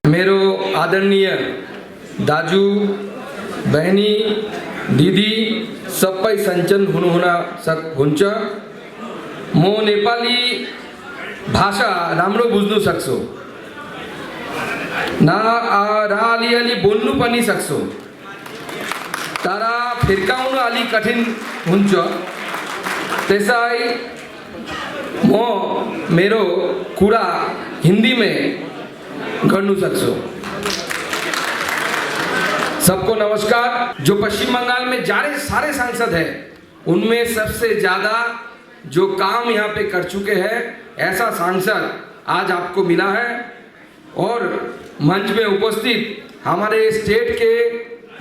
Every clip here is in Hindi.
मेरो आदरणीय दाजु बहनी दिदी सबै सञ्चन हुन्छ। म नेपाली भाषा राम्रो बुझ्नु सक्छु न र अलिअलि बोल्नु पनि सक्छु, तर फिर्काउनु अलि कठिन हुन्छ। त्यसै म मेरो कुरा हिन्दीमै गर्नु सक्छु। सबको नमस्कार। जो पश्चिम बंगाल में सारे सांसद हैं, उनमें सबसे ज्यादा जो काम यहाँ पे कर चुके हैं ऐसा सांसद आज आपको मिला है। और मंच में उपस्थित हमारे स्टेट के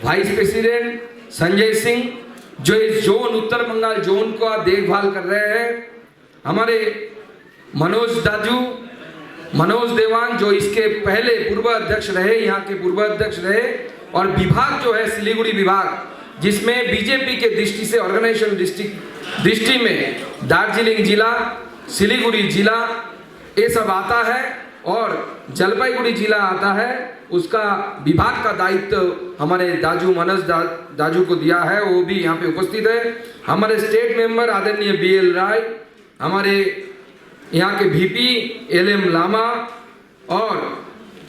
वाइस प्रेसिडेंट संजय सिंह, जो इस जोन उत्तर बंगाल जोन का देखभाल कर रहे हैं, हमारे मनोज देवान जो इसके पहले पूर्व अध्यक्ष रहे, यहाँ के पूर्व अध्यक्ष रहे, और विभाग जो है सिलीगुड़ी विभाग, जिसमें बीजेपी के दृष्टि से ऑर्गेनाइजेशन दृष्टि में दार्जिलिंग जिला, सिलीगुड़ी जिला ये सब आता है और जलपाईगुड़ी जिला आता है। उसका विभाग का दायित्व हमारे दाजू मनोज दाजू को दिया है, वो भी यहाँ पे उपस्थित है। हमारे स्टेट मेंबर आदरणीय BL राय, हमारे यहाँ के VP LM लामा और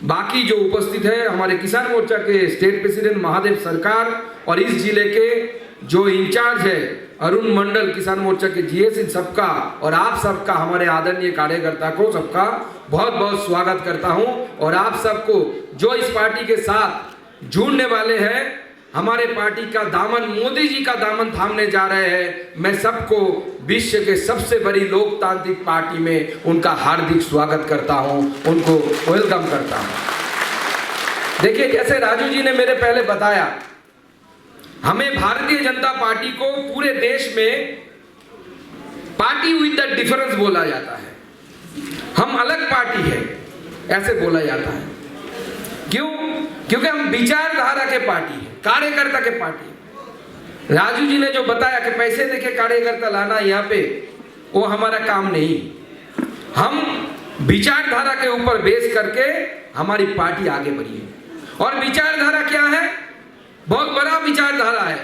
बाकी जो उपस्थित है, हमारे किसान मोर्चा के स्टेट प्रेसिडेंट महादेव सरकार, और इस जिले के जो इंचार्ज है अरुण मंडल किसान मोर्चा के GS, इन सबका और आप सबका, हमारे आदरणीय कार्यकर्ता को सबका बहुत बहुत स्वागत करता हूं। और आप सबको जो इस पार्टी के साथ जुड़ने वाले हैं, हमारे पार्टी का दामन, मोदी जी का दामन थामने जा रहे हैं, मैं सबको विश्व के सबसे बड़ी लोकतांत्रिक पार्टी में उनका हार्दिक स्वागत करता हूं, उनको वेलकम करता हूं। देखिए, जैसे राजू जी ने मेरे पहले बताया, हमें भारतीय जनता पार्टी को पूरे देश में पार्टी विद द डिफरेंस बोला जाता है। हम अलग पार्टी है ऐसे बोला जाता है। क्यों? क्योंकि हम विचारधारा के पार्टी है, कार्यकर्ता के पार्टी। राजू जी ने जो बताया कि पैसे देके कार्यकर्ता लाना यहाँ पे, वो हमारा काम नहीं। हम विचारधारा के ऊपर बेस करके हमारी पार्टी आगे बढ़ी है। और विचारधारा क्या है? बहुत बड़ा विचारधारा है,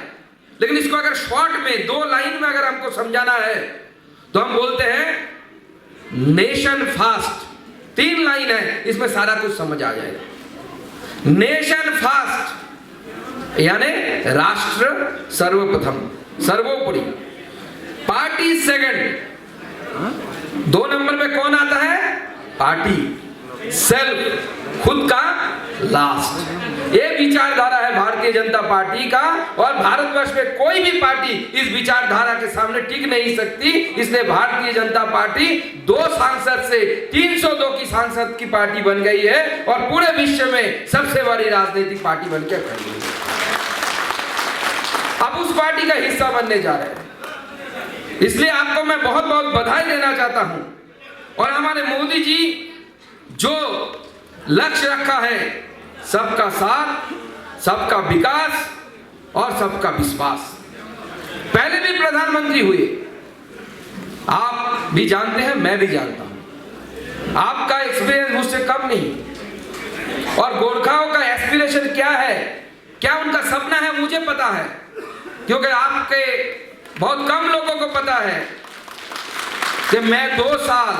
लेकिन इसको अगर शॉर्ट में 2 लाइन में अगर हमको समझाना है तो हम बोलते हैं नेशन फास्ट। 3 लाइन है, इसमें सारा कुछ समझ आ जाएगा। नेशन फास्ट यानी राष्ट्र सर्वप्रथम, सर्वोपरि। Party second. 2 नंबर पे कौन आता है? पार्टी। सेल्फ, खुद का लास्ट। ये विचारधारा है भारतीय जनता पार्टी का, और भारतवर्ष में कोई भी पार्टी इस विचारधारा के सामने टिक नहीं सकती। इसलिए भारतीय जनता पार्टी 2 सांसद से 302 की सांसद की पार्टी बन गई है और पूरे विश्व में सबसे बड़ी राजनीतिक पार्टी बनकर खड़ी है। अब उस पार्टी का हिस्सा बनने जा रहे हैं, इसलिए आपको मैं बहुत बहुत बधाई देना चाहता हूं। और हमारे मोदी जी जो लक्ष्य रखा है, सबका साथ, सबका विकास और सबका विश्वास। पहले भी प्रधानमंत्री हुए, आप भी जानते हैं, मैं भी जानता हूं। आपका एक्सपीरियंस मुझसे कम नहीं। और गोरखाओं का एस्पिरेशन क्या है, क्या उनका सपना है, मुझे पता है, क्योंकि आपके बहुत कम लोगों को पता है कि मैं 2 साल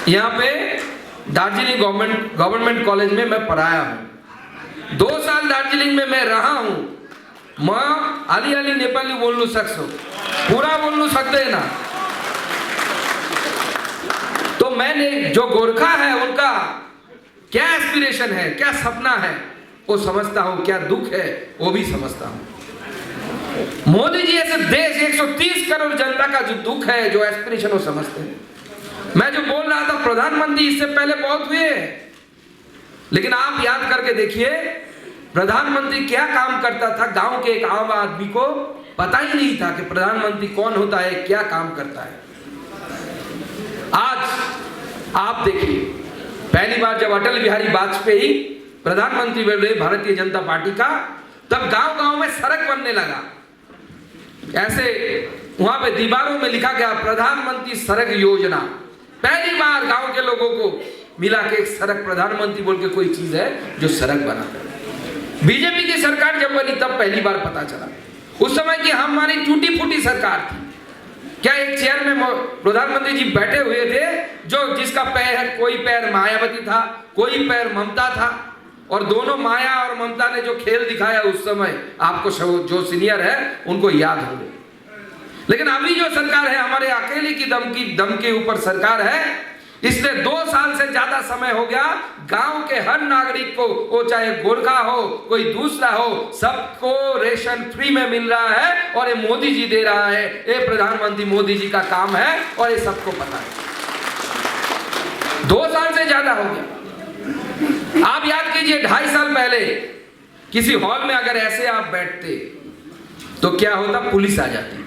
यहाँ पे दार्जिलिंग गवर्नमेंट कॉलेज में मैं पढ़ाया हूँ। 2 साल दार्जिलिंग में मैं रहा हूँ। मैं अली नेपाली बोलू सकूं, पूरा बोलू सकते ना। तो मैंने जो गोरखा है उनका क्या एस्पिरेशन है, क्या सपना है, वो समझता हूँ। क्या दुख है वो भी समझता हूँ। मोदी जी ऐसे देश 130 करोड़ जनता का जो दुख है, जो एस्पिरेशन, वो समझते हैं। मैं जो बोल रहा था, प्रधानमंत्री इससे पहले बहुत हुए, लेकिन आप याद करके देखिए प्रधानमंत्री क्या काम करता था। गांव के एक आम आदमी को पता ही नहीं था कि प्रधानमंत्री कौन होता है, क्या काम करता है। आज आप देखिए, पहली बार जब अटल बिहारी वाजपेयी प्रधानमंत्री बने भारतीय जनता पार्टी का, तब गांव-गांव में सड़क बनने लगा। ऐसे वहां पे दीवारों में लिखा गया प्रधानमंत्री सड़क योजना। पहली बार गांव के लोगों को मिला के एक सड़क, प्रधानमंत्री बोल के कोई चीज है जो सड़क बनाता है। बीजेपी की सरकार जब बनी तब पहली बार पता चला उस समय की हमारी टूटी फूटी सरकार थी। क्या एक चेयर में प्रधानमंत्री जी बैठे हुए थे जो जिसका पैर, कोई पैर मायावती था, कोई पैर ममता था, और दोनों माया और ममता ने जो खेल दिखाया उस समय, आपको जो सीनियर है उनको याद होगा। लेकिन अभी जो सरकार है हमारे अकेले की दम के ऊपर सरकार है, इसने 2 साल से ज्यादा समय हो गया गांव के हर नागरिक को, वो चाहे गोरखा हो कोई दूसरा हो, सबको रेशन फ्री में मिल रहा है और ये मोदी जी दे रहा है। ये प्रधानमंत्री मोदी जी का काम है और ये सबको पता है। 2 साल से ज्यादा हो गया। आप याद कीजिए 2.5 साल पहले किसी हॉल में अगर ऐसे आप बैठते तो क्या होता, पुलिस आ जाती,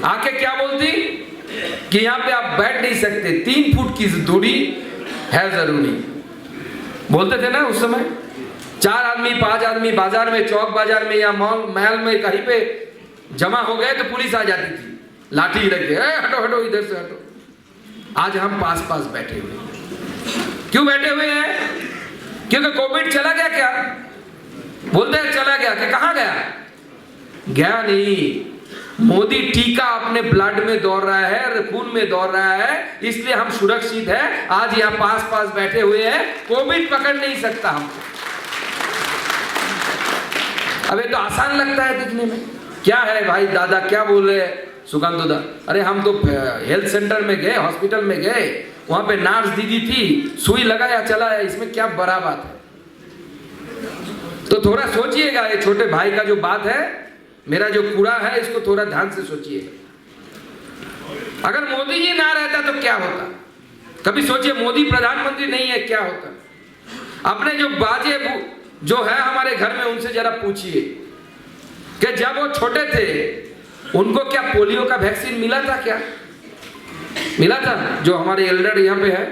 आके क्या बोलती कि यहां पे आप बैठ नहीं सकते, 3 फुट की दूरी है जरूरी, बोलते थे ना उस समय। 4 आदमी 5 आदमी बाजार में, चौक बाजार में या मॉल महल में कहीं पे जमा हो गए तो पुलिस आ जाती थी, लाठी रख के, हटो हटो इधर से हटो। आज हम पास पास बैठे हुए हैं। क्यों बैठे हुए हैं? क्योंकि कोविड चला गया। क्या बोलते हैं चला गया, कि कहां गया? गया नहीं, मोदी टीका अपने ब्लड में दौड़ रहा है, खून में दौड़ रहा है, इसलिए हम सुरक्षित है। आज यहाँ पास पास बैठे हुए हैं, कोविड पकड़ नहीं सकता हमको। अबे तो आसान लगता है दिखने में। क्या है भाई दादा, क्या बोल रहे हैं सुगंध दा? अरे हम तो हेल्थ सेंटर में गए, हॉस्पिटल में गए, वहां पे नर्स दीदी थी, सुई लगाया चला है, इसमें क्या बड़ा बात है? तो थोड़ा सोचिएगा, ये छोटे भाई का जो बात है, मेरा जो कूड़ा है, इसको थोड़ा ध्यान से सोचिए। अगर मोदी जी ना रहता तो क्या होता? कभी सोचिए, मोदी प्रधानमंत्री नहीं है, क्या होता? अपने जो बाजे जो है हमारे घर में, उनसे जरा पूछिए कि जब वो छोटे थे उनको क्या पोलियो का वैक्सीन मिला था? क्या मिला था? जो हमारे एल्डर यहाँ पे है,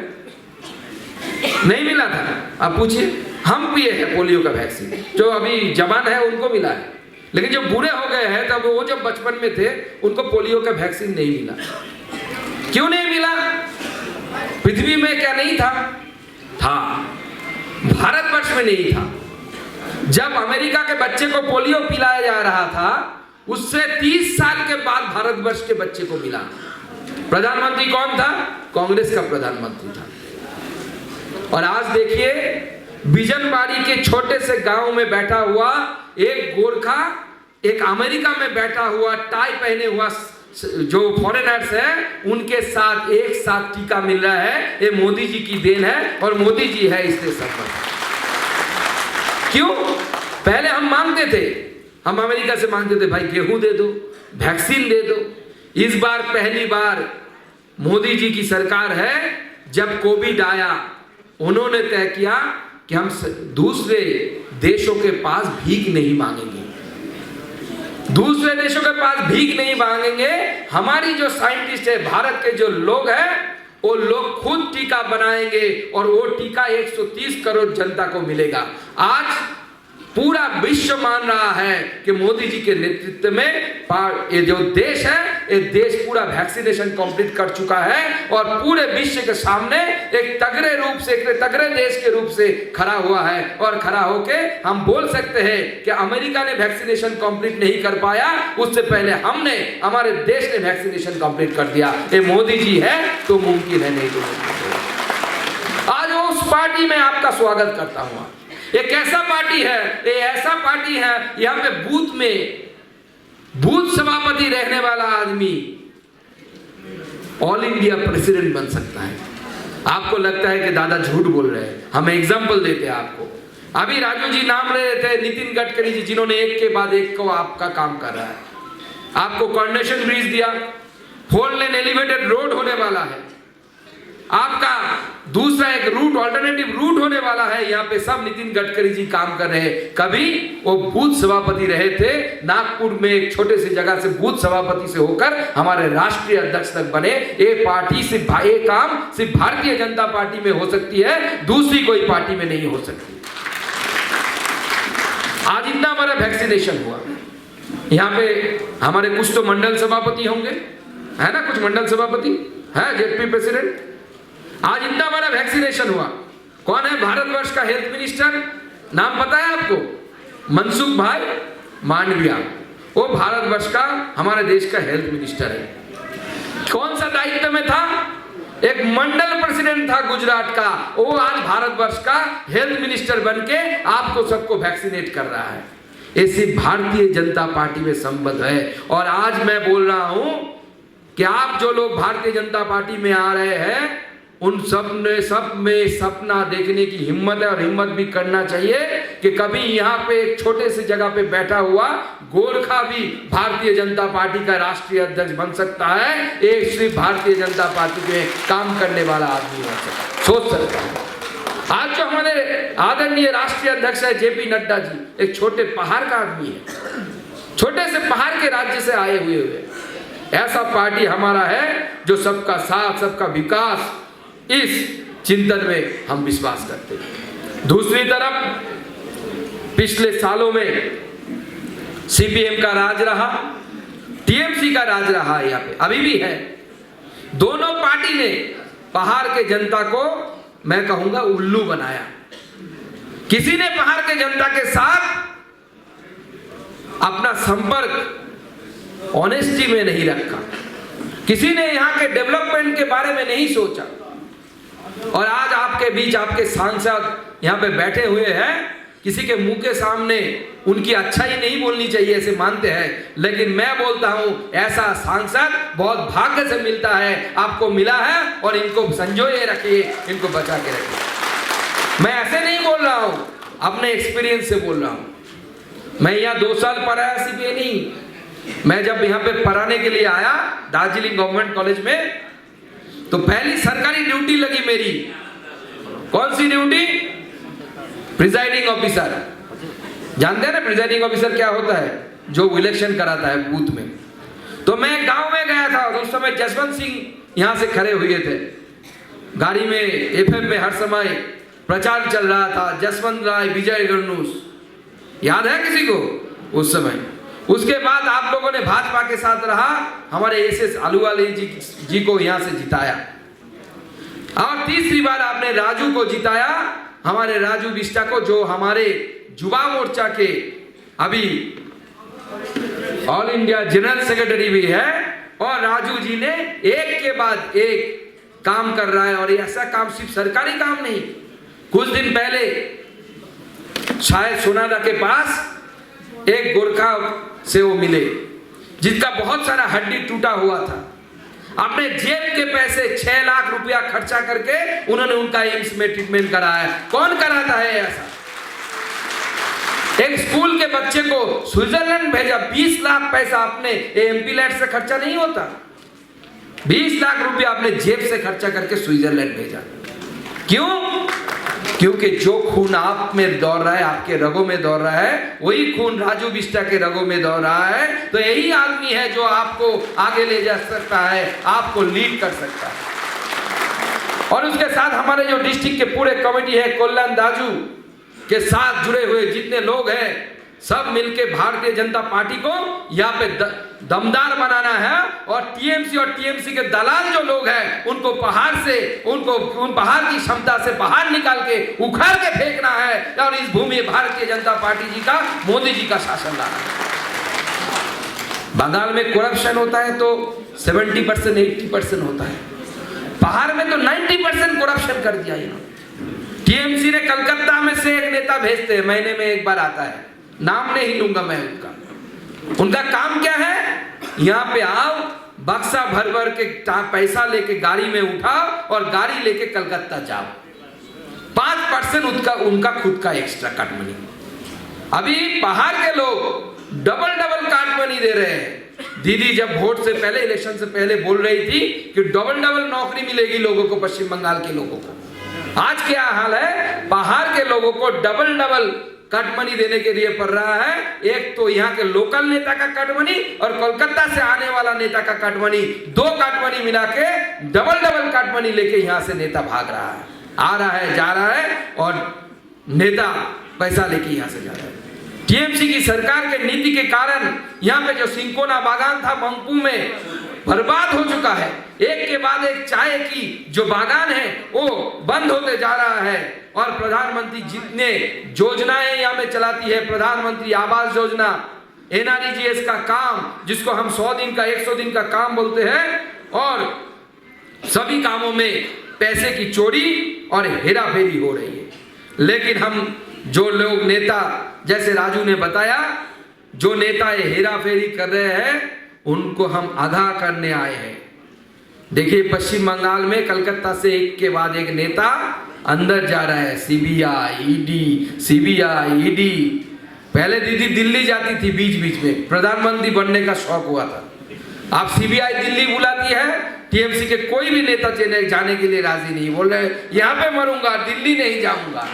नहीं मिला था। आप पूछिए, हम पिए हैं पोलियो का वैक्सीन, जो अभी जवान है उनको मिला है, लेकिन जो बूढ़े हो गए हैं, तब वो जब बचपन में थे उनको पोलियो का वैक्सीन नहीं मिला। क्यों नहीं मिला? पृथ्वी में क्या नहीं था? था, भारतवर्ष में नहीं था। जब अमेरिका के बच्चे को पोलियो पिलाया जा रहा था, उससे 30 साल के बाद भारतवर्ष के बच्चे को मिला। प्रधानमंत्री कौन था? कांग्रेस का प्रधानमंत्री था। और आज देखिए, बिजनबाड़ी के छोटे से गांव में बैठा हुआ एक गोरखा, एक अमेरिका में बैठा हुआ टाई पहने हुआ जो फॉरेनर्स है, उनके साथ एक साथ टीका मिल रहा है। ये मोदी जी की देन है और मोदी जी है इससे सफल। क्यों? पहले हम मांगते थे, हम अमेरिका से मांगते थे, भाई गेहूं दे दो, वैक्सीन दे दो। इस बार पहली बार मोदी जी की सरकार है, जब कोविड आया उन्होंने तय किया कि हम दूसरे देशों के पास भीख नहीं मांगेंगे, दूसरे देशों के पास भीख नहीं मांगेंगे। हमारी जो साइंटिस्ट है, भारत के जो लोग हैं, वो लोग खुद टीका बनाएंगे और वो टीका 130 करोड़ जनता को मिलेगा। आज पूरा विश्व मान रहा है कि मोदी जी के नेतृत्व में ये जो देश है, ये देश पूरा वैक्सीनेशन कंप्लीट कर चुका है और पूरे विश्व के सामने एक तगड़े रूप से, एक तगड़े देश के रूप से खड़ा हुआ है। और खड़ा होके हम बोल सकते हैं कि अमेरिका ने वैक्सीनेशन कंप्लीट नहीं कर पाया, उससे पहले हमारे देश ने वैक्सीनेशन कंप्लीट कर दिया। ये मोदी जी है तो मुमकिन है, नहीं तो मुमकिन। आज उस पार्टी में आपका स्वागत करता हूं। ये कैसा पार्टी है? ये ऐसा पार्टी है, यहां पे बूथ में बूथ सभापति रहने वाला आदमी ऑल इंडिया प्रेसिडेंट बन सकता है। आपको लगता है कि दादा झूठ बोल रहे हैं, हम एग्जांपल देते हैं आपको। अभी राजू जी नाम ले रहे थे, नितिन गडकरी जी, जिन्होंने एक के बाद एक को आपका काम कर रहा है। आपको कोऑर्डिनेशन ब्रिज दिया, 4 लेन एलिवेटेड रोड होने वाला है, आपका दूसरा एक रूट, ऑल्टरनेटिव रूट होने वाला है। यहाँ पे सब नितिन गडकरी जी काम कर रहे हैं। कभी वो बूथ सभापति रहे थे नागपुर में, एक छोटे से जगह से बूथ सभापति से होकर हमारे राष्ट्रीय अध्यक्ष तक बने। ये पार्टी सिर्फ ये काम सिर्फ भारतीय जनता पार्टी में हो सकती है, दूसरी कोई पार्टी में नहीं हो सकती। आज इतना हमारा वैक्सीनेशन हुआ, यहाँ पे हमारे कुछ तो मंडल सभापति होंगे, है ना, कुछ मंडल सभापति है, जेपी प्रेसिडेंट। आज इतना बड़ा वैक्सीनेशन हुआ। कौन है भारतवर्ष का हेल्थ मिनिस्टर, नाम पता है आपको? मनसुख भाई मांडविया, वो भारतवर्ष का, हमारे देश का हेल्थ मिनिस्टर है। कौन सा दायित्व में था? एक मंडल प्रेसिडेंट था गुजरात का, वो आज भारतवर्ष का हेल्थ मिनिस्टर बनके आपको सबको वैक्सीनेट कर रहा है। ऐसी भारतीय जनता पार्टी में संबंध है। और आज मैं बोल रहा हूं कि आप जो लोग भारतीय जनता पार्टी में आ रहे हैं, उन सब में सपना देखने की हिम्मत है, और हिम्मत भी करना चाहिए कि कभी यहाँ पे एक छोटे से जगह पे बैठा हुआ गोरखा भी भारतीय जनता पार्टी का राष्ट्रीय अध्यक्ष बन सकता है। एक सिर्फ भारतीय जनता पार्टी में काम करने वाला आदमी बन सकता है, सोच सकता है। आज जो हमारे आदरणीय राष्ट्रीय अध्यक्ष है जेपी नड्डा जी, एक छोटे पहाड़ का आदमी है, छोटे से पहाड़ के राज्य से आए हुए। ऐसा पार्टी हमारा है जो सबका साथ, सबका विकास, इस चिंतन में हम विश्वास करते हैं। दूसरी तरफ पिछले सालों में सीपीएम का राज रहा, टीएमसी का राज रहा, यहाँ पे अभी भी है। दोनों पार्टी ने पहाड़ के जनता को, मैं कहूंगा, उल्लू बनाया। किसी ने पहाड़ के जनता के साथ अपना संपर्क ऑनेस्टी में नहीं रखा, किसी ने यहाँ के डेवलपमेंट के बारे में नहीं सोचा। और आज आपके बीच आपके सांसद यहाँ पे बैठे हुए हैं, किसी के मुंह के सामने उनकी अच्छाई नहीं बोलनी चाहिए ऐसे मानते हैं, लेकिन मैं बोलता हूं ऐसा सांसद बहुत भाग्य से मिलता है, आपको मिला है, और इनको संजोए रखिए, इनको बचा के रखिए। मैं ऐसे नहीं बोल रहा हूं, अपने एक्सपीरियंस से बोल रहा हूं। मैं यहाँ 2 साल पढ़ाया सीपीए नहीं, मैं जब यहाँ पे पढ़ाने के लिए आया दार्जिलिंग गवर्नमेंट कॉलेज में, तो पहली सरकारी ड्यूटी लगी मेरी। कौन सी ड्यूटी? Presiding officer. जानते हैं ना प्रिजाइडिंग ऑफिसर क्या होता है? जो इलेक्शन कराता है बूथ में। तो मैं गांव में गया था, उस समय जसवंत सिंह यहां से खड़े हुए थे, गाड़ी में एफएम में हर समय प्रचार चल रहा था, जसवंत राय विजय गणूस, याद है किसी को उस समय? उसके बाद आप लोगों ने भाजपा के साथ रहा, हमारे एसएस आलूवाले जी को यहां से जिताया, और तीसरी बार आपने राजू को जिताया, हमारे राजू बिष्टा को, जो हमारे युवा मोर्चा के अभी ऑल इंडिया जनरल सेक्रेटरी भी है। और राजू जी ने एक के बाद एक काम कर रहा है, और ऐसा काम सिर्फ सरकारी काम नहीं। कुछ दिन पहले शायद सोनादा के पास एक गोरखा से वो मिले, जिसका बहुत सारा हड्डी टूटा हुआ था। अपने जेब के पैसे 6 लाख रुपया खर्चा करके उन्होंने उनका एम्स में ट्रीटमेंट कराया। कौन कराता है ऐसा? एक स्कूल के बच्चे को स्विट्जरलैंड भेजा, 20 लाख पैसा अपने एमपी लैट से खर्चा नहीं होता, 20 लाख रुपया अपने जेब से खर्चा करके स्विट्जरलैंड भेजा। क्यों? क्योंकि जो खून आप में दौड़ रहा है, आपके रगों में दौड़ रहा है, वही खून राजू बिष्टा के रगों में दौड़ रहा है। तो यही आदमी है जो आपको आगे ले जा सकता है, आपको लीड कर सकता है। और उसके साथ हमारे जो डिस्ट्रिक्ट के पूरे कमेटी है, कल्याण दाजू के साथ जुड़े हुए जितने लोग हैं, सब मिलके भारतीय जनता पार्टी को यहाँ पे दमदार बनाना है। और टीएमसी के दलाल जो लोग हैं, उनको पहाड़ से, उन पहाड़ की क्षमता से बाहर निकाल के उखाड़ के फेंकना है, और इस भूमि भारतीय जनता पार्टी जी का, मोदी जी का शासन लाना है। बंगाल में करप्शन होता है तो 70% 80% होता है, पहाड़ में तो 90% करप्शन कर दिया इन्होंने। टीएमसी ने कलकत्ता में से एक नेता भेजते हैं, महीने में एक बार आता है, नाम नहीं लूंगा मैं उनका काम क्या है? यहाँ पे आओ, बक्सा भर भर के पैसा लेके गाड़ी में उठाओ और गाड़ी लेके कलकत्ता जाओ। 5% उनका खुद का एक्स्ट्रा काट मनी। अभी पहाड़ के लोग डबल काट मनी दे रहे हैं। दीदी जब वोट से पहले, इलेक्शन से पहले बोल रही थी कि डबल नौकरी मिलेगी लोगों को, पश्चिम बंगाल के लोगों को। आज क्या हाल है? पहाड़ के लोगों को डबल कट मनी देने के लिए पड़ रहा है। एक तो यहाँ के लोकल नेता का कट मनी और कोलकाता से आने वाला नेता का कट मनी, 2 कट मनी मिला के डबल कट मनी लेके यहाँ से नेता भाग रहा है, आ रहा है, जा रहा है, और नेता पैसा लेके यहाँ से जा रहा है। टीएमसी की सरकार के नीति के कारण यहाँ पे जो सिंकोना बागान था मंगपू में, बर्बाद हो चुका है। एक के बाद एक चाय की जो बागान है वो बंद होते जा रहा है। और प्रधानमंत्री जितने योजनाएं यहाँ में चलाती है, प्रधानमंत्री आवास योजना, NREGS का काम जिसको हम 100 दिन का 100 दिन का काम बोलते हैं, और सभी कामों में पैसे की चोरी और हेराफेरी हो रही है। लेकिन हम जो लोग नेता, जैसे राजू ने बताया, जो नेता ये हेराफेरी कर रहे हैं उनको हम आगाह करने आए हैं। देखिए पश्चिम बंगाल में कलकत्ता से एक के बाद एक नेता अंदर जा रहा है। CBI ED। पहले दीदी दिल्ली जाती थी बीच बीच में, प्रधानमंत्री बनने का शौक हुआ था। अब CBI दिल्ली बुलाती है, TMC के कोई भी नेता जाने के लिए राजी नहीं, बोल रहे यहां पे मरूंगा, दिल्ली नहीं जाऊंगा।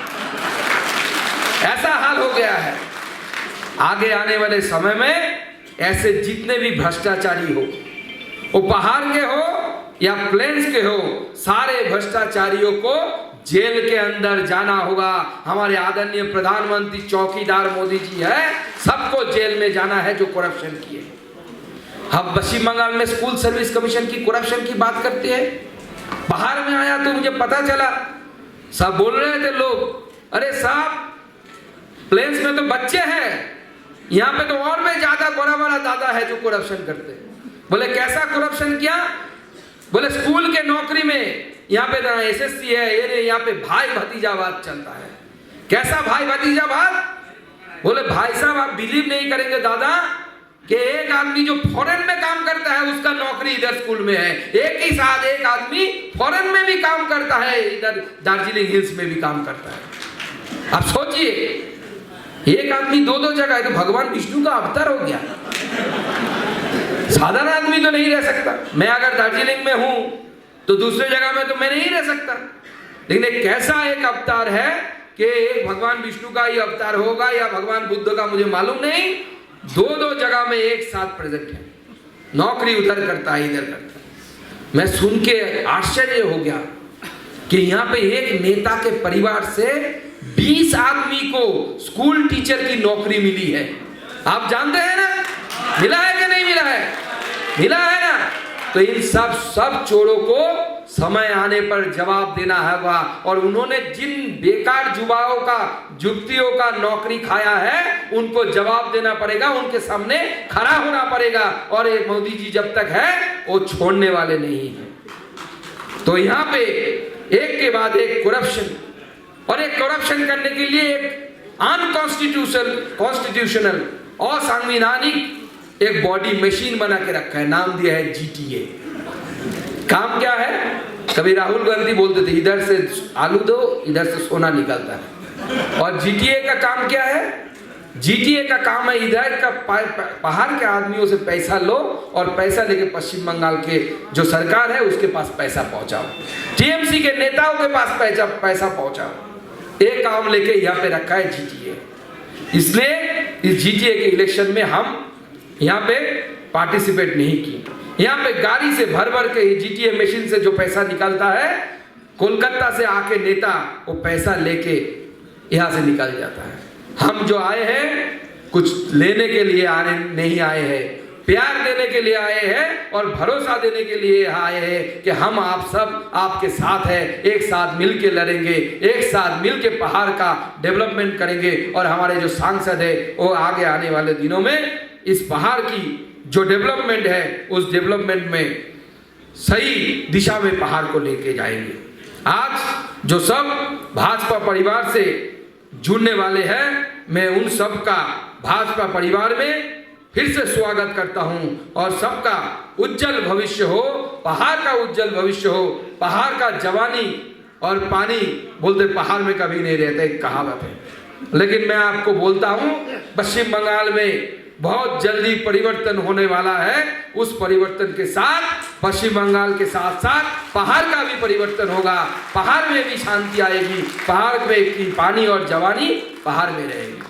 ऐसा हाल हो गया है। आगे आने वाले समय में ऐसे जितने भी भ्रष्टाचारी हो, वो पहाड़ के हो या प्लेन्स के हो, सारे भ्रष्टाचारियों को जेल के अंदर जाना होगा। हमारे आदरणीय प्रधानमंत्री चौकीदार मोदी जी है, सबको जेल में जाना है जो करप्शन किए। हम पश्चिम बंगाल में स्कूल सर्विस कमीशन की करप्शन की बात करते हैं। बाहर में आया तो मुझे पता चला, सब बोल रहे थे लोग, अरे साहब प्लेन्स में तो बच्चे हैं, यहाँ पे तो और में ज्यादा बड़ा बड़ा दादा है जो करप्शन करते हैं। बोले कैसा करप्शन किया? बोले स्कूल के नौकरी में यहाँ पे ना SSC है, ये यहाँ पे भाई भतीजावाद चलता है। कैसा भाई भतीजावाद? बोले भाई साहब आप बिलीव नहीं करेंगे दादा कि एक आदमी जो फॉरेन में काम करता है उसका नौकरी इधर स्कूल में है। एक ही साथ एक आदमी फॉरेन में भी काम करता है, इधर दार्जिलिंग हिल्स में भी काम करता है। अब सोचिए, एक आदमी दो जगह है तो भगवान विष्णु का अवतार हो गया। साधारण आदमी तो नहीं रह सकता। मैं अगर दार्जिलिंग में हूं तो दूसरे जगह में तो मैं नहीं रह सकता। लेकिन एक कैसा एक अवतार है कि एक भगवान विष्णु का ही अवतार होगा या भगवान बुद्ध का, मुझे मालूम नहीं। दो जगह में एक साथ प्रेजेंट है, नौकरी उधर करता है इधर करता है। मैं सुन के आश्चर्य हो गया कि यहाँ पे एक नेता के परिवार से 20 आदमी को स्कूल टीचर की नौकरी मिली है। आप जानते हैं ना, मिला है कि नहीं मिला है? मिला है ना। तो इन सब चोरों को समय आने पर जवाब देना होगा। और उन्होंने जिन बेकार जुगतियों का नौकरी खाया है उनको जवाब देना पड़ेगा, उनके सामने खड़ा होना पड़ेगा। और ये मोदी जी जब तक है वो छोड़ने वाले नहीं है। तो यहाँ पे एक के बाद एक करप्शन, और एक करप्शन करने के लिए एक अनकॉन्स्टिट्यूशनल असंवैधानिक एक बॉडी मशीन बना के रखा है, नाम दिया है GTA। काम क्या है? कभी राहुल गांधी बोलते थे इधर से आलू दो इधर से सोना निकलता है। और GTA का काम क्या है? GTA का काम है इधर का पहाड़ के आदमियों से पैसा लो और पैसा लेके पश्चिम बंगाल के जो सरकार है उसके पास पैसा पहुंचाओ, TMC के नेताओं के पास पैसा पहुंचाओ। एक काम लेके यहाँ पे रखा है GTA। इसलिए इस GTA के इलेक्शन में हम यहाँ पे पार्टिसिपेट नहीं की। यहाँ पे गाड़ी से भर भर के GTA मशीन से जो पैसा निकलता है, कोलकाता से आके नेता वो पैसा लेके यहाँ से निकल जाता है। हम जो आए हैं कुछ लेने के लिए नहीं आए हैं, प्यार देने के लिए आए हैं और भरोसा देने के लिए आए हैं कि हम आप सब आपके साथ हैं, एक साथ मिल के लड़ेंगे, एक साथ मिल के पहाड़ का डेवलपमेंट करेंगे। और हमारे जो सांसद है वो आगे आने वाले दिनों में इस पहाड़ की जो डेवलपमेंट है उस डेवलपमेंट में सही दिशा में पहाड़ को लेके जाएंगे। आज जो सब भाजपा परिवार से जुड़ने वाले हैं, मैं उन सब का भाजपा परिवार में फिर से स्वागत करता हूं और सबका उज्जवल भविष्य हो, पहाड़ का उज्जवल भविष्य हो। पहाड़ का जवानी और पानी बोलते पहाड़ में कभी नहीं रहता, एक कहावत है। लेकिन मैं आपको बोलता हूं पश्चिम बंगाल में बहुत जल्दी परिवर्तन होने वाला है। उस परिवर्तन के साथ पश्चिम बंगाल के साथ साथ पहाड़ का भी परिवर्तन होगा, पहाड़ में भी शांति आएगी, पहाड़ में की पानी और जवानी पहाड़ में रहेगी।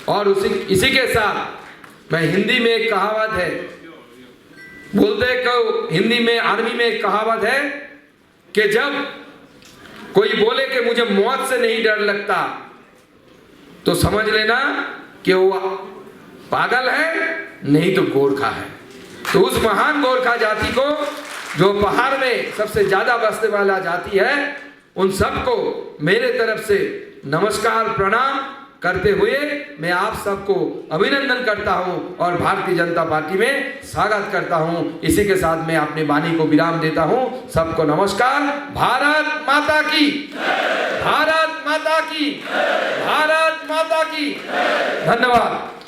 और इसी के साथ मैं हिंदी में एक कहावत है, बोलते को हिंदी में आर्मी में एक कहावत है कि जब कोई बोले कि मुझे मौत से नहीं डर लगता तो समझ लेना कि वो पागल है, नहीं तो गोरखा है। तो उस महान गोरखा जाति को, जो पहाड़ में सबसे ज्यादा बसने वाला जाति है, उन सबको मेरे तरफ से नमस्कार प्रणाम करते हुए मैं आप सबको अभिनंदन करता हूं और भारतीय जनता पार्टी में स्वागत करता हूं। इसी के साथ मैं अपनी वाणी को विराम देता हूं। सबको नमस्कार। भारत माता की, भारत माता की, भारत माता की। धन्यवाद।